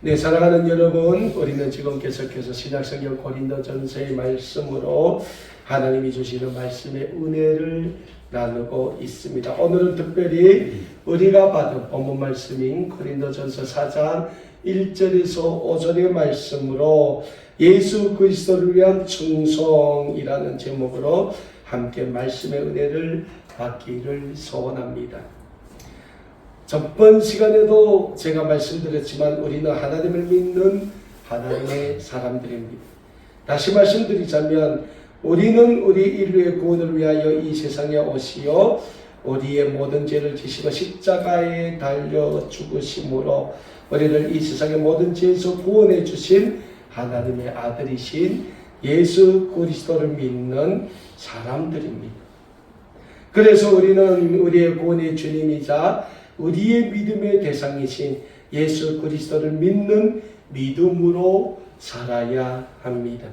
네, 사랑하는 여러분, 우리는 지금 계속해서 신약성경 고린도전서의 말씀으로 하나님이 주시는 말씀의 은혜를 나누고 있습니다. 오늘은 특별히 우리가 받은 본문 말씀인 고린도전서 4장 1절에서 5절의 말씀으로 예수 그리스도를 위한 충성이라는 제목으로 함께 말씀의 은혜를 받기를 소원합니다. 전번 시간에도 제가 말씀드렸지만 우리는 하나님을 믿는 하나님의 사람들입니다. 다시 말씀드리자면 우리는 우리 인류의 구원을 위하여 이 세상에 오시어 우리의 모든 죄를 지시고 십자가에 달려 죽으심으로 우리를 이 세상의 모든 죄에서 구원해 주신 하나님의 아들이신 예수 그리스도를 믿는 사람들입니다. 그래서 우리는 우리의 구원의 주님이자 우리의 믿음의 대상이신 예수 그리스도를 믿는 믿음으로 살아야 합니다.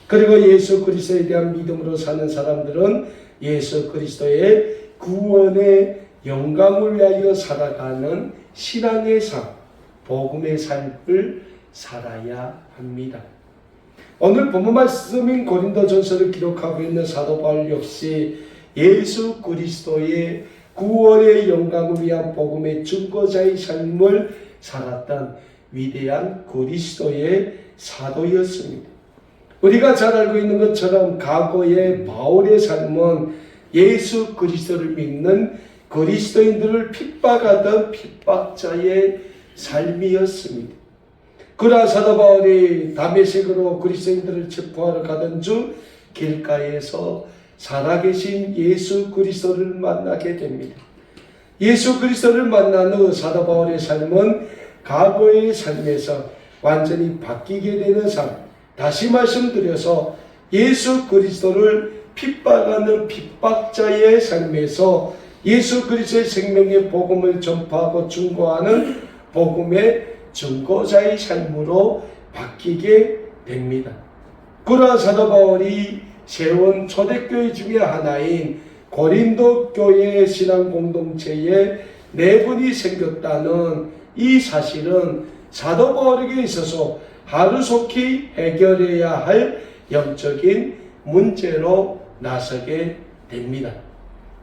그리고 예수 그리스도에 대한 믿음으로 사는 사람들은 예수 그리스도의 구원의 영광을 위하여 살아가는 신앙의 삶, 복음의 삶을 살아야 합니다. 오늘 본문 말씀인 고린도전서를 기록하고 있는 사도 바울 역시 예수 그리스도의 구원의 영광을 위한 복음의 증거자의 삶을 살았던 위대한 그리스도의 사도였습니다. 우리가 잘 알고 있는 것처럼 과거의 바울의 삶은 예수 그리스도를 믿는 그리스도인들을 핍박하던 핍박자의 삶이었습니다. 그러나 사도 바울이 다메섹으로 그리스도인들을 체포하러 가던 중 길가에서 살아계신 예수 그리스도를 만나게 됩니다. 예수 그리스도를 만난 후 사도 바울의 삶은 과거의 삶에서 완전히 바뀌게 되는 삶, 다시 말씀드려서 예수 그리스도를 핍박하는 핍박자의 삶에서 예수 그리스도의 생명의 복음을 전파하고 증거하는 복음의 증거자의 삶으로 바뀌게 됩니다. 그러나 사도 바울이 세운 초대교회 중에 하나인 고린도 교회의 신앙 공동체에 내분이 생겼다는 이 사실은 사도 바울에게 있어서 하루속히 해결해야 할 영적인 문제로 나서게 됩니다.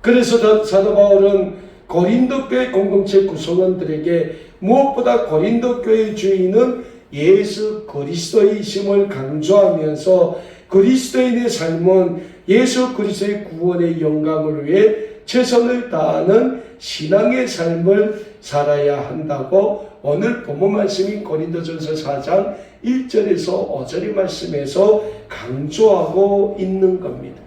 그래서 사도 바울은 고린도 교회 공동체 구성원들에게 무엇보다 고린도 교회의 주인은 예수 그리스도이심을 강조하면서 그리스도인의 삶은 예수 그리스도의 구원의 영광을 위해 최선을 다하는 신앙의 삶을 살아야 한다고 오늘 본문 말씀인 고린도전서 4장 1절에서 5절의 말씀에서 강조하고 있는 겁니다.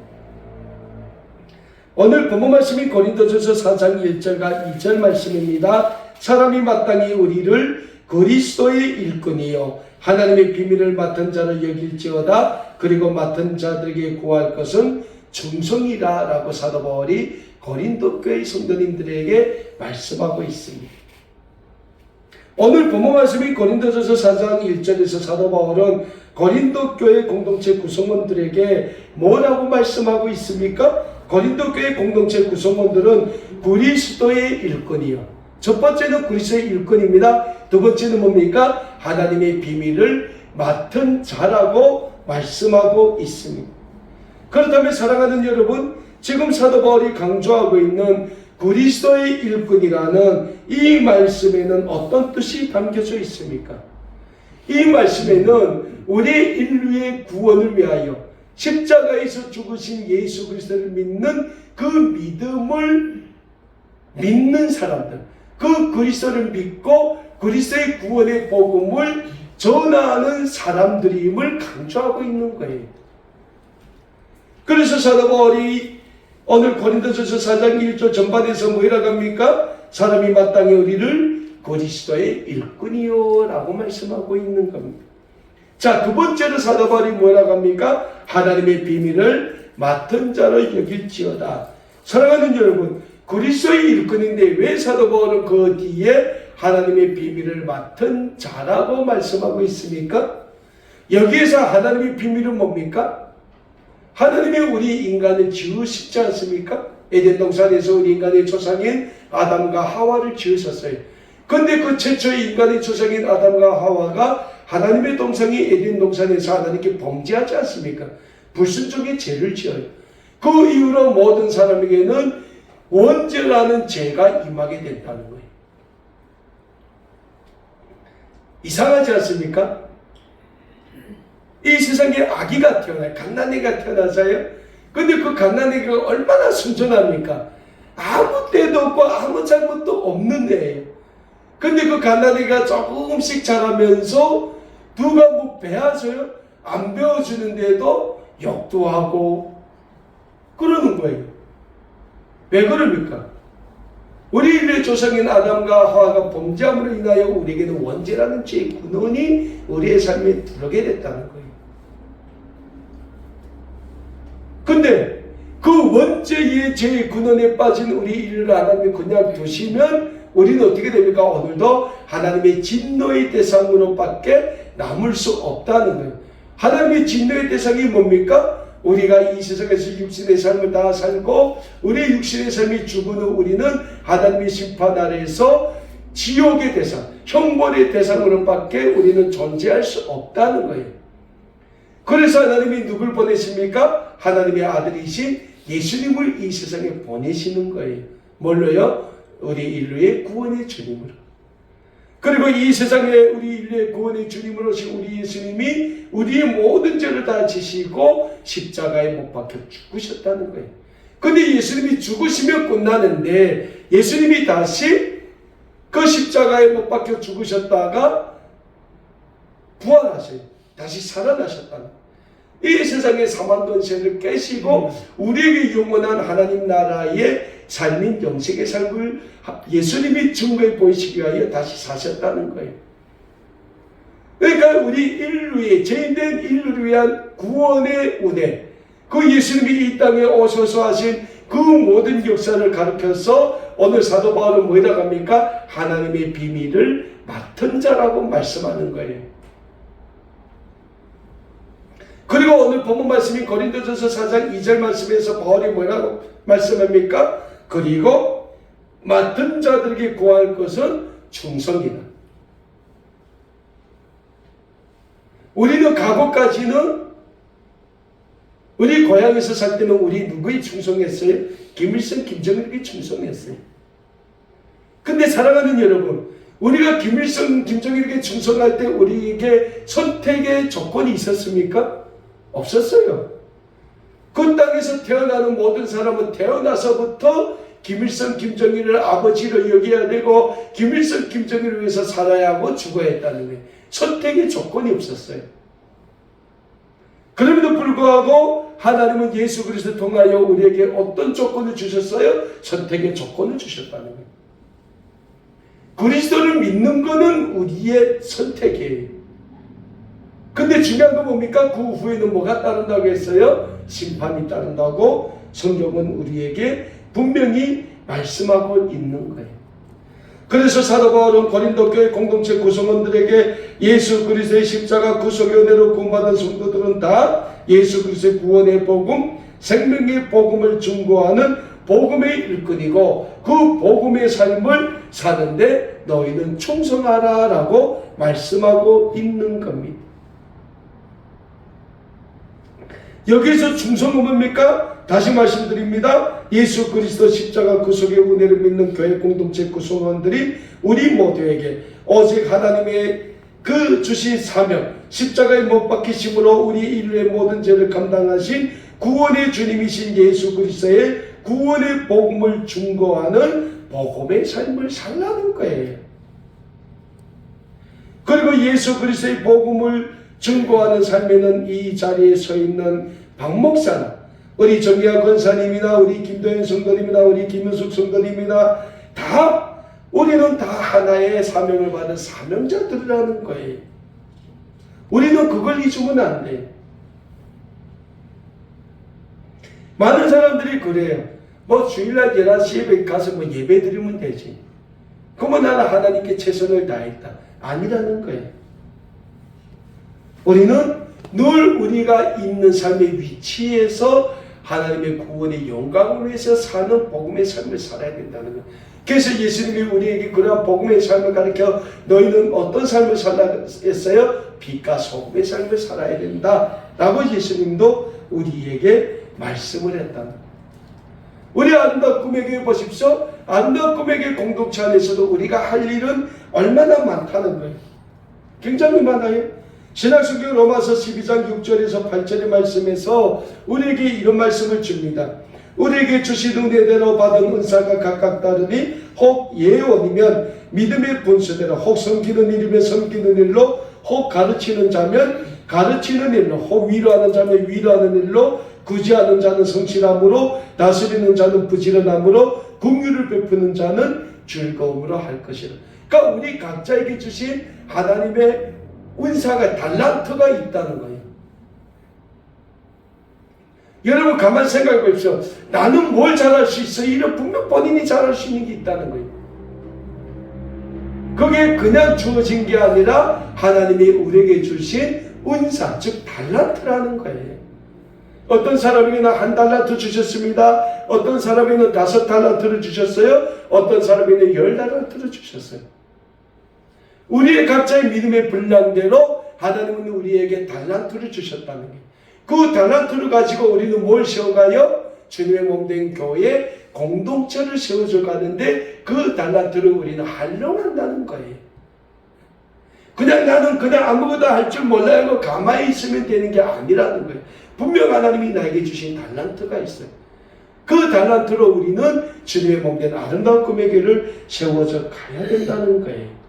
오늘 본문 말씀인 고린도전서 4장 1절과 2절 말씀입니다. 사람이 마땅히 우리를 그리스도의 일꾼이요 하나님의 비밀을 맡은 자를 여길지어다. 그리고 맡은 자들에게 구할 것은 충성이라 라고 사도 바울이 고린도 교회 성도님들에게 말씀하고 있습니다. 오늘 본문 말씀인 고린도전서 4장 1절에서 사도 바울은 고린도 교회 공동체 구성원들에게 뭐라고 말씀하고 있습니까? 고린도 교회 공동체 구성원들은 그리스도의 일꾼이요. 첫 번째는 그리스도의 일꾼입니다. 두 번째는 뭡니까? 하나님의 비밀을 맡은 자라고 말씀하고 있습니다. 그렇다면 사랑하는 여러분, 지금 사도 바울이 강조하고 있는 그리스도의 일꾼이라는 이 말씀에는 어떤 뜻이 담겨져 있습니까? 이 말씀에는 우리 인류의 구원을 위하여 십자가에서 죽으신 예수 그리스도를 믿는 그 믿음을 믿는 사람들, 그 그리스도를 믿고 그리스도의 구원의 복음을 전하는 사람들임을 강조하고 있는 거예요. 그래서 사도 바울이 오늘 고린도전서 4장 1절 전반에서 뭐라고 합니까? 사람이 마땅히 우리를 그리스도의 일꾼이요 라고 말씀하고 있는 겁니다. 자, 두 번째로 사도 바울이 뭐라고 합니까? 하나님의 비밀을 맡은 자로 여길지어다. 사랑하는 여러분, 그리스도의 일꾼인데 왜 사도 바울은 그 뒤에 하나님의 비밀을 맡은 자라고 말씀하고 있습니까? 여기에서 하나님의 비밀은 뭡니까? 하나님이 우리 인간을 지으시지 않습니까? 에덴 동산에서 우리 인간의 조상인 아담과 하와를 지으셨어요. 근데 그 최초의 인간의 조상인 아담과 하와가 하나님의 동산인 에덴 동산에서 하나님께 범죄하지 않습니까? 불순종의 죄를 지어요. 그 이후로 모든 사람에게는 원죄라는 죄가 임하게 된다는 거예요. 이상하지 않습니까? 이 세상에 아기가 태어나요. 갓난아기가 태어나서요. 근데 그 갓난아기가 얼마나 순전합니까? 아무 때도 없고 아무 잘못도 없는 애예요. 근데 그 갓난아기가 조금씩 자라면서 누가 뭐 배워줘요? 안 배워주는데도 욕도 하고 그러는 거예요. 왜 그럽니까? 우리 인류의 조상인 아담과 하와가 범죄함으로 인하여 우리에게는 원죄라는 죄의 근원이 우리의 삶에 들어오게 됐다는 거예요. 근데 그 원죄의 죄의 근원에 빠진 우리 인류를 하나님이 그냥 두시면 우리는 어떻게 됩니까? 오늘도 하나님의 진노의 대상으로밖에 남을 수 없다는 거예요. 하나님의 진노의 대상이 뭡니까? 우리가 이 세상에서 육신의 삶을 다 살고 우리의 육신의 삶이 죽은 후 우리는 하나님의 심판 아래에서 지옥의 대상, 형벌의 대상으로밖에 우리는 존재할 수 없다는 거예요. 그래서 하나님이 누굴 보내십니까? 하나님의 아들이신 예수님을 이 세상에 보내시는 거예요. 뭘로요? 우리 인류의 구원의 주님으로. 그리고 이 세상에 우리 인류의 구원의 주님으로 오신 우리 예수님이 우리의 모든 죄를 다 지시고 십자가에 못 박혀 죽으셨다는 거예요. 근데 예수님이 죽으시면 끝나는데 예수님이 다시 그 십자가에 못 박혀 죽으셨다가 부활하셔요. 다시 살아나셨다는 거예요. 이 세상의 사망 권세를 깨시고 우리에게 영원한 하나님 나라의 삶인 영생의 삶을 예수님이 증거해 보이시기 위하여 다시 사셨다는 거예요. 그러니까 우리 인류의 죄인된 인류를 위한 구원의 은혜, 그 예수님이 이 땅에 오셔서 하신 그 모든 역사를 가르쳐서 오늘 사도 바울은 뭐라고 합니까? 하나님의 비밀을 맡은 자라고 말씀하는 거예요. 그리고 오늘 본문 말씀인 고린도전서 4장 2절 말씀에서 바울이 뭐라고 말씀합니까? 그리고 맡은 자들에게 구할 것은 충성이다. 우리는 과거까지는 우리 고향에서 살 때는 우리 누구에 충성했어요? 김일성, 김정일에게 충성했어요. 근데 사랑하는 여러분, 우리가 김일성, 김정일에게 충성할 때 우리에게 선택의 조건이 있었습니까? 없었어요. 그 땅에서 태어나는 모든 사람은 태어나서부터 김일성, 김정일을 아버지로 여겨야 되고 김일성, 김정일을 위해서 살아야 하고 죽어야 했다는 거예요. 선택의 조건이 없었어요. 그럼에도 불구하고 하나님은 예수 그리스도를 통하여 우리에게 어떤 조건을 주셨어요? 선택의 조건을 주셨다는 거예요. 그리스도를 믿는 것은 우리의 선택이에요. 근데 중요한 건 뭡니까? 그 후에는 뭐가 따른다고 했어요? 심판이 따른다고 성경은 우리에게 분명히 말씀하고 있는 거예요. 그래서 사도 바울은 고린도 교회 공동체 구성원들에게 예수 그리스도의 십자가 구속의 은혜로 구원받은 성도들은 다 예수 그리스도의 구원의 복음, 생명의 복음을 증거하는 복음의 일꾼이고 그 복음의 삶을 사는데 너희는 충성하라 라고 말씀하고 있는 겁니다. 여기서 충성은 뭡니까? 다시 말씀드립니다. 예수 그리스도 십자가 구속의 은혜를 믿는 교회 공동체 구성원들이 우리 모두에게 오직 하나님의 그 주신 사명, 십자가에 못 박히심으로 우리 인류의 모든 죄를 감당하신 구원의 주님이신 예수 그리스도의 구원의 복음을 증거하는 복음의 삶을 살라는 거예요. 그리고 예수 그리스도의 복음을 증거하는 삶에는 이 자리에 서 있는 박 목사나 우리 정기아 권사님이나 우리 김도현 성도님이나 우리 김윤숙 성도님이나 다 우리는 다 하나의 사명을 받은 사명자들이라는 거예요. 우리는 그걸 잊으면 안 돼요. 많은 사람들이 그래요. 뭐 주일날 11시에 가서 뭐 예배 드리면 되지. 그러면 나는 하나님께 최선을 다했다. 아니라는 거예요. 우리는 늘 우리가 있는 삶의 위치에서 하나님의 구원의 영광을 위해서 사는 복음의 삶을 살아야 된다는 것. 그래서 예수님이 우리에게 그러한 복음의 삶을 가르쳐 너희는 어떤 삶을 살라 했어요? 빛과 소금의 삶을 살아야 된다 라고 예수님도 우리에게 말씀을 했다. 우리 아름다운 꿈의 교회 보십시오. 아름다운 꿈의 교회 공동체 안에서도 우리가 할 일은 얼마나 많다는 거예요. 굉장히 많아요. 신약성경 로마서 12장 6절에서 8절의 말씀에서 우리에게 이런 말씀을 줍니다. 우리에게 주신 은혜대로 받은 은사가 각각 다르니 혹 예언이면 믿음의 분수대로, 혹 섬기는 일이면 섬기는 일로, 혹 가르치는 자면 가르치는 일로, 혹 위로하는 자면 위로하는 일로, 구제하는 자는 성실함으로, 다스리는 자는 부지런함으로, 긍휼을 베푸는 자는 즐거움으로 할 것이라. 그러니까 우리 각자에게 주신 하나님의 은사가, 달란트가 있다는 거예요. 여러분 가만히 생각해 보십시오. 나는 뭘 잘할 수 있어? 이런 분명 본인이 잘할 수 있는 게 있다는 거예요. 그게 그냥 주어진 게 아니라 하나님이 우리에게 주신 은사, 즉 달란트라는 거예요. 어떤 사람에게는 1달란트 주셨습니다. 어떤 사람에게는 5달란트를 주셨어요. 어떤 사람에게는 10달란트를 주셨어요. 우리의 각자의 믿음의 분량대로 하나님은 우리에게 달란트를 주셨다는 거예요. 그 달란트를 가지고 우리는 뭘 세워가요? 주님의 몸된 교회 공동체를 세워줘 가는데 그 달란트를 우리는 활용한다는 거예요. 그냥 나는 그냥 아무것도 할 줄 몰라요 하고 가만히 있으면 되는 게 아니라는 거예요. 분명 하나님이 나에게 주신 달란트가 있어요. 그 달란트로 우리는 주님의 몸된 아름다운 꿈의 교회를 세워져 가야 된다는 거예요.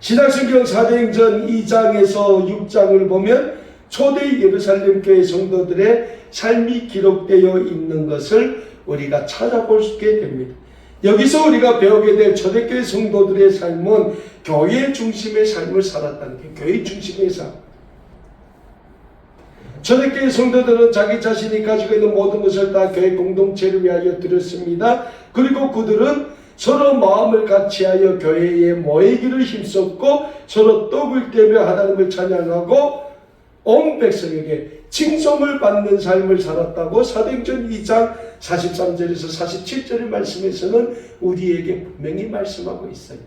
신약성경 사도행전 2장에서 6장을 보면 초대 예루살렘 교회 성도들의 삶이 기록되어 있는 것을 우리가 찾아볼 수 있게 됩니다. 여기서 우리가 배우게 될 초대교회 성도들의 삶은 교회 중심의 삶을 살았다는 게, 교회 중심의 삶. 초대교회 성도들은 자기 자신이 가지고 있는 모든 것을 다 교회 공동체를 위하여 드렸습니다. 그리고 그들은 서로 마음을 같이하여 교회에 모이기를 힘썼고 서로 떡을 떼며 하나님을 찬양하고 온 백성에게 칭송을 받는 삶을 살았다고 사도행전 2장 43절에서 47절의 말씀에서는 우리에게 분명히 말씀하고 있어요.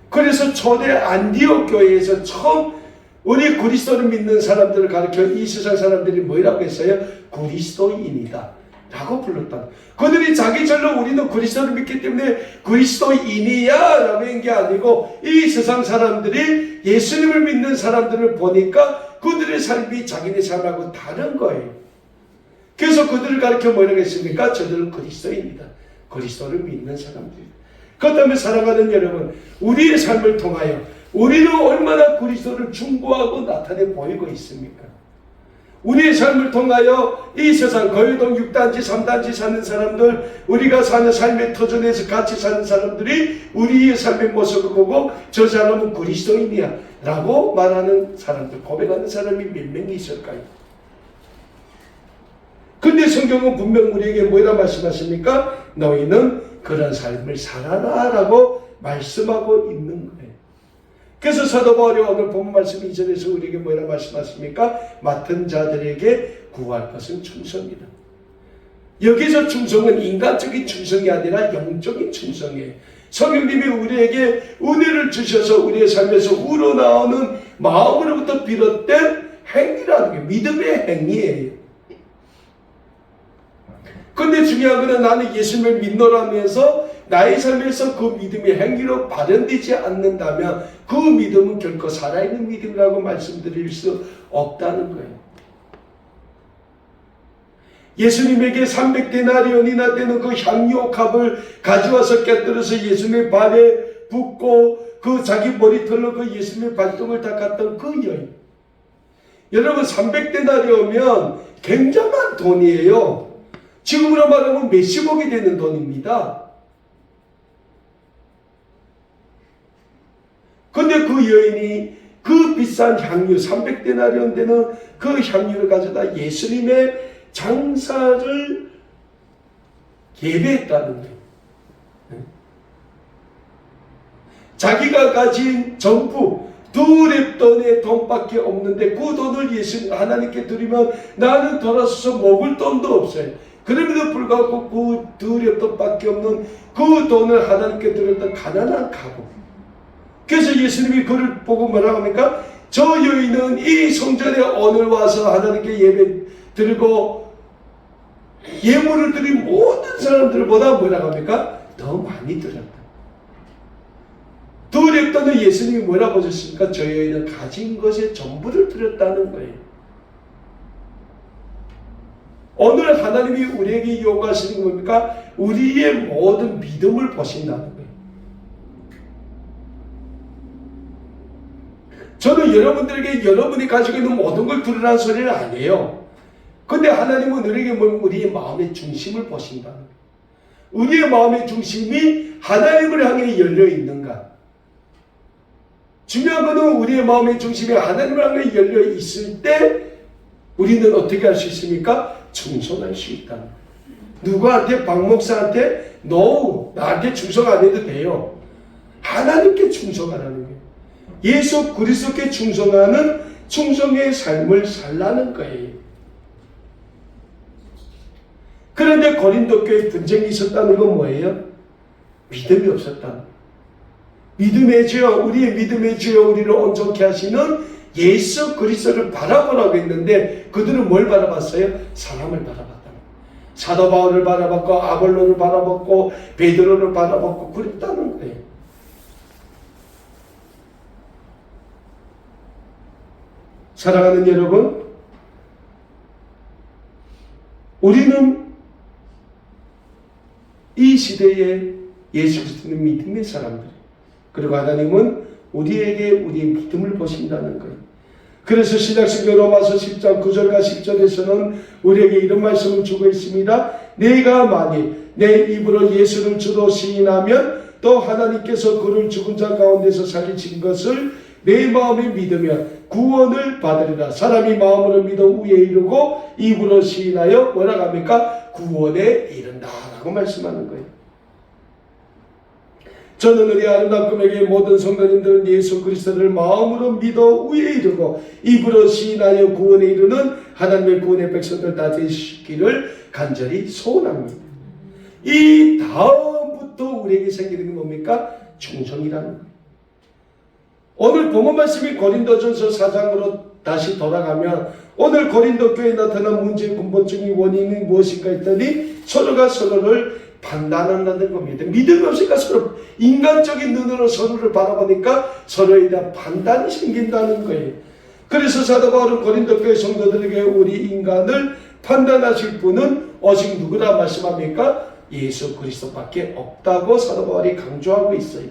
그래서 초대 안디옥 교회에서 처음 우리 그리스도를 믿는 사람들을 가르쳐 이 세상 사람들이 뭐라고 했어요? 그리스도인이다 라고 불렀다. 그들이 자기 절로 우리는 그리스도를 믿기 때문에 그리스도인이야 라고 한 게 아니고 이 세상 사람들이 예수님을 믿는 사람들을 보니까 그들의 삶이 자기네 삶하고 다른 거예요. 그래서 그들을 가르쳐 뭐라고 했습니까? 저들은 그리스도인이다. 그리스도를 믿는 사람들이다. 그렇다면 사랑하는 여러분, 우리의 삶을 통하여 우리는 얼마나 그리스도를 중보하고 나타내 보이고 있습니까? 우리의 삶을 통하여 이 세상 거유동 6단지 3단지 사는 사람들, 우리가 사는 삶의 터전에서 같이 사는 사람들이 우리의 삶의 모습을 보고 저 사람은 그리스도인이야 라고 말하는 사람들, 고백하는 사람이 몇 명이 있을까요? 근데 성경은 분명 우리에게 뭐라 말씀하십니까? 너희는 그런 삶을 살아라 라고 말씀하고 있는 거예요. 그래서 사도 바울이 오늘 본문 말씀 2절에서 우리에게 뭐라 말씀하십니까? 맡은 자들에게 구할 것은 충성이다. 여기서 충성은 인간적인 충성이 아니라 영적인 충성이에요. 성령님이 우리에게 은혜를 주셔서 우리의 삶에서 우러나오는 마음으로부터 비롯된 행위라는 게 믿음의 행위예요. 근데 중요한 것은 나는 예수님을 믿노라면서 나의 삶에서 그 믿음이 행위로 발현되지 않는다면 그 믿음은 결코 살아있는 믿음이라고 말씀드릴 수 없다는 거예요. 예수님에게 300데나리온이나 되는 그 향유옥합을 가져와서 깨뜨려서 예수님의 발에 붓고 그 자기 머리털로 그 예수님의 발등을 닦았던 그 여인. 여러분 300데나리온이면 굉장한 돈이에요. 지금으로 말하면 몇십억이 되는 돈입니다. 근데 그 여인이 그 비싼 향유 300데나리온 되는 그 향유를 가져다 예수님의 장사를 예배했다는 거예요. 자기가 가진 전부 두 랩돈의 돈밖에 없는데 그 돈을 예수 하나님께 드리면 나는 돌아서서 먹을 돈도 없어요. 그럼에도 불구하고 그 두 랩돈밖에 없는 그 돈을 하나님께 드렸던 가난한 가부. 그래서 예수님이 그를 보고 뭐라고 합니까? 저 여인은 이 성전에 오늘 와서 하나님께 예배 드리고 예물을 드린 모든 사람들보다 뭐라고 합니까? 더 많이 드렸다. 두 랩돈은 예수님이 뭐라고 하셨습니까? 저 여인은 가진 것의 전부를 드렸다는 거예요. 오늘 하나님이 우리에게 요구하시는 건 뭡니까? 우리의 모든 믿음을 보신다는 거예요. 저는 여러분들에게 여러분이 가지고 있는 모든 걸 드리라는 소리는 아니에요. 근데 하나님은 우리에게 우리의 마음의 중심을 보신다. 우리의 마음의 중심이 하나님을 향해 열려 있는가? 중요한 것은 우리의 마음의 중심이 하나님을 향해 열려 있을 때 우리는 어떻게 할 수 있습니까? 충성할 수 있다. 누구한테? 박 목사한테? No, 나한테 충성 안 해도 돼요. 하나님께 충성하라는 거예요. 예수 그리스도께 충성하는 충성의 삶을 살라는 거예요. 그런데 고린도 교회에 분쟁이 있었다는 건 뭐예요? 믿음이 없었다. 믿음의 주여, 우리의 믿음의 주여 우리를 온전케 하시는 예수 그리스도를 바라보라고 했는데 그들은 뭘 바라봤어요? 사람을 바라봤다. 사도 바울을 바라봤고 아볼로를 바라봤고 베드로를 바라봤고 그랬다는 거예요. 사랑하는 여러분, 우리는 이 시대에 예수 그리스도는 믿음의 사람들, 그리고 하나님은 우리에게 우리의 믿음을 보신다는 거예요. 그래서 신약성경 로마서 10장 9절과 10절에서는 우리에게 이런 말씀을 주고 있습니다. 내가 만일 내 입으로 예수를 주로 시인하면 또 하나님께서 그를 죽은 자 가운데서 살리신 것을 내 마음에 믿으면 구원을 받으리라. 사람이 마음으로 믿어 우에 이르고 입으로 시인하여 뭐라고 합니까? 구원에 이른다 라고 말씀하는 거예요. 저는 우리 아름다운 꿈에게 모든 성도님들은 예수 그리스도를 마음으로 믿어 우에 이르고 입으로 시인하여 구원에 이르는 하나님의 구원의 백성들 다 되시기를 간절히 소원합니다. 이 다음부터 우리에게 생기는 게 뭡니까? 충성이라는 거예요. 오늘 본문 말씀이 고린도전서 4장으로 다시 돌아가면 오늘 고린도 교회에 나타난 문제의 근본적인 원인이 무엇인가 했더니 서로가 서로를 판단한다는 겁니다. 믿음이 없으니까 서로 인간적인 눈으로 서로를 바라보니까 서로에 대한 판단이 생긴다는 거예요. 그래서 사도 바울은 고린도 교회 성도들에게 우리 인간을 판단하실 분은 오직 누구라 말씀합니까? 예수 그리스도밖에 없다고 사도 바울이 강조하고 있어요.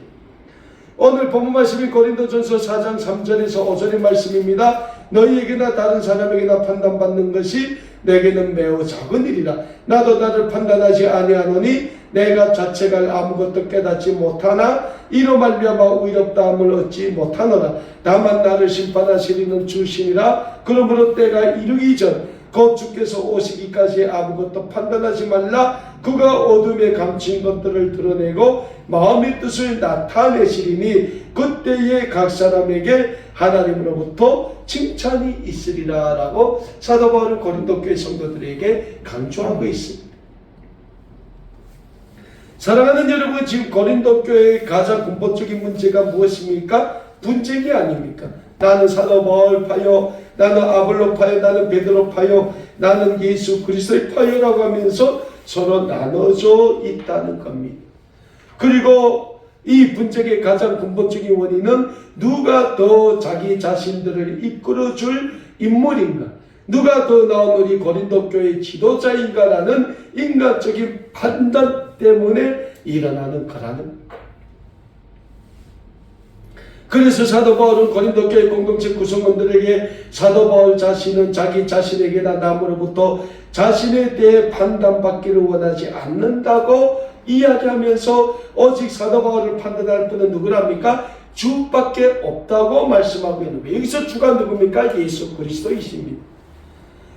오늘 본문 말씀이 고린도전서 4장 3절에서 5절의 말씀입니다. 너희에게나 다른 사람에게나 판단받는 것이 내게는 매우 작은 일이라. 나도 나를 판단하지 아니하노니 내가 자책할 아무것도 깨닫지 못하나 이로 말미암아 의롭다함을 얻지 못하노라. 다만 나를 심판하시리는 주심이라. 그러므로 때가 이르기 전 곧 주께서 오시기까지 아무것도 판단하지 말라. 그가 어둠에 감춘 것들을 드러내고 마음의 뜻을 나타내시리니 그때에 각 사람에게 하나님으로부터 칭찬이 있으리라 라고 사도 바울은 고린도 교회 성도들에게 강조하고 있습니다. 사랑하는 여러분, 지금 고린도 교회의 가장 근본적인 문제가 무엇입니까? 분쟁이 아닙니까? 나는 사도 바울 파요, 나는 아볼로 파요, 나는 베드로 파요, 나는 예수 그리스도의 파요라고 하면서 서로 나눠져 있다는 겁니다. 그리고 이 분쟁의 가장 근본적인 원인은 누가 더 자기 자신들을 이끌어줄 인물인가, 누가 더 나은 우리 고린도 교회의 지도자인가라는 인간적인 판단 때문에 일어나는 거라는. 그래서 사도 바울은 고린도 교회 공동체 구성원들에게 사도 바울 자신은 자기 자신에게나 남으로부터 자신에 대해 판단받기를 원하지 않는다고 이야기하면서 오직 사도 바울을 판단할 분은 누구랍니까? 주밖에 없다고 말씀하고 있는 거예요. 여기서 주가 누굽니까? 예수 그리스도이십니다.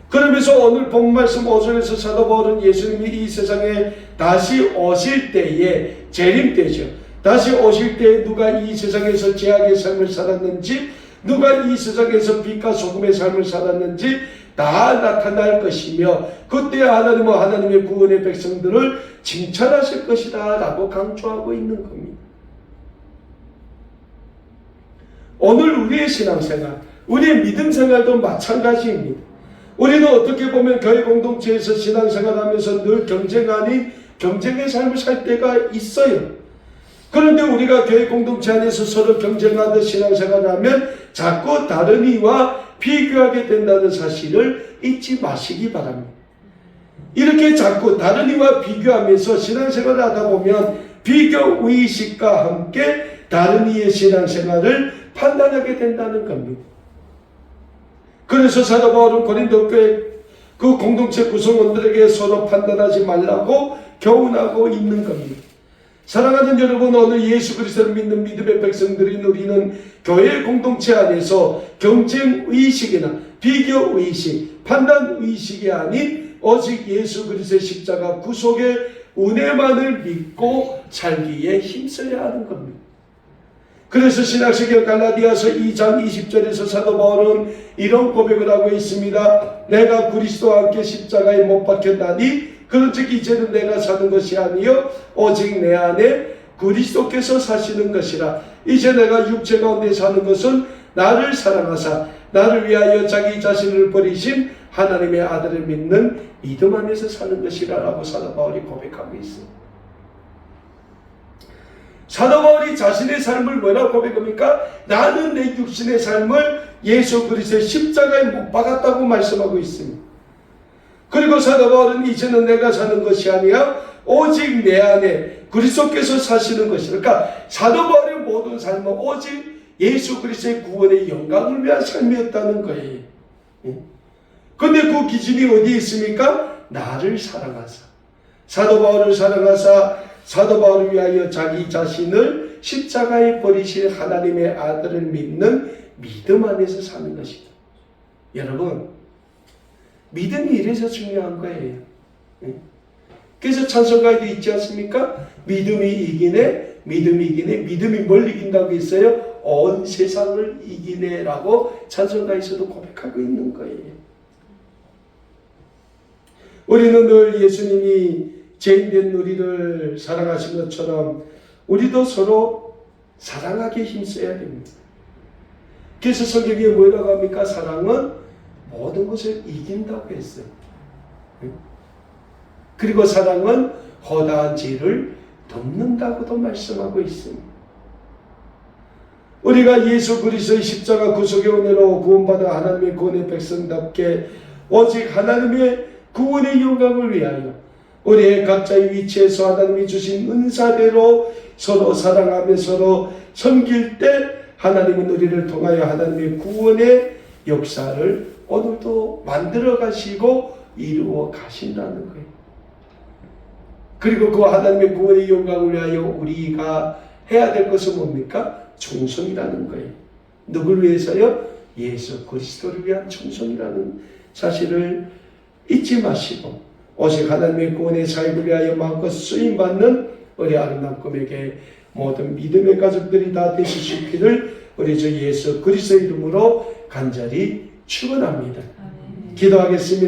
그러면서 오늘 본 말씀 5절에서 사도 바울은 예수님이 이 세상에 다시 오실 때에 재림 때죠. 다시 오실 때 누가 이 세상에서 죄악의 삶을 살았는지 누가 이 세상에서 빛과 소금의 삶을 살았는지 다 나타날 것이며 그때 하나님은 하나님의 구원의 백성들을 칭찬하실 것이다 라고 강조하고 있는 겁니다. 오늘 우리의 신앙생활, 우리의 믿음생활도 마찬가지입니다. 우리는 어떻게 보면 교회 공동체에서 신앙생활하면서 늘 경쟁 아닌 경쟁의 삶을 살 때가 있어요. 그런데 우리가 교회 공동체 안에서 서로 경쟁하듯 신앙생활을 하면 자꾸 다른 이와 비교하게 된다는 사실을 잊지 마시기 바랍니다. 이렇게 자꾸 다른 이와 비교하면서 신앙생활을 하다 보면 비교의식과 함께 다른 이의 신앙생활을 판단하게 된다는 겁니다. 그래서 사도 바울은 고린도 교회 그 공동체 구성원들에게 서로 판단하지 말라고 교훈하고 있는 겁니다. 사랑하는 여러분, 오늘 예수 그리스도를 믿는 믿음의 백성들인 우리는 교회 공동체 안에서 경쟁의식이나 비교의식, 판단의식이 아닌 오직 예수 그리스도의 십자가 구속의 은혜만을 믿고 살기에 힘써야 하는 겁니다. 그래서 신약성경 갈라디아서 2장 20절에서 사도 바울은 이런 고백을 하고 있습니다. 내가 그리스도와 함께 십자가에 못 박혔나니 그런즉 이제는 내가 사는 것이 아니요 오직 내 안에 그리스도께서 사시는 것이라. 이제 내가 육체 가운데 사는 것은 나를 사랑하사 나를 위하여 자기 자신을 버리신 하나님의 아들을 믿는 믿음 안에서 사는 것이라 라고 사도 바울이 고백하고 있습니다. 사도 바울이 자신의 삶을 뭐라고 고백합니까? 나는 내 육신의 삶을 예수 그리스도의 십자가에 못 박았다고 말씀하고 있습니다. 그리고 사도 바울은 이제는 내가 사는 것이 아니라 오직 내 안에 그리스도께서 사시는 것이다. 그러니까 사도 바울의 모든 삶은 오직 예수 그리스도의 구원의 영광을 위한 삶이었다는 거예요. 그런데 그 기준이 어디에 있습니까? 나를 사랑하사. 사도 바울을 사랑하사 사도 바울을 위하여 자기 자신을 십자가에 버리실 하나님의 아들을 믿는 믿음 안에서 사는 것이다. 여러분, 믿음이 이래서 중요한 거예요. 그래서 찬송가에도 있지 않습니까? 믿음이 이기네, 믿음이 이기네, 믿음이 뭘 이긴다고 했어요? 온 세상을 이기네 라고 찬송가에서도 고백하고 있는 거예요. 우리는 늘 예수님이 죄인된 우리를 사랑하신 것처럼 우리도 서로 사랑하게 힘써야 됩니다. 그래서 성경에 뭐라고 합니까? 사랑은 모든 것을 이긴다고 했어요. 그리고 사랑은 허다한 죄를 덮는다고도 말씀하고 있습니다. 우리가 예수 그리스도의 십자가 구속의 은혜로 구원받아 하나님의 구원의 백성답게 오직 하나님의 구원의 영광을 위하여 우리의 각자의 위치에서 하나님이 주신 은사대로 서로 사랑하며 서로 섬길 때 하나님은 우리를 통하여 하나님의 구원의 역사를 오늘도 만들어 가시고 이루어 가신다는 거예요. 그리고 그 하나님의 구원의 영광을 위하여 우리가 해야 될 것은 뭡니까? 충성이라는 거예요. 누굴 위해서요? 예수 그리스도를 위한 충성이라는 사실을 잊지 마시고 오직 하나님의 구원의 사역을 위하여 마음껏 쓰임받는 우리 아름다운 꿈에게 모든 믿음의 가족들이 다 되시기를 우리 주 예수 그리스도의 이름으로 간절히 축원합니다. 기도하겠습니다.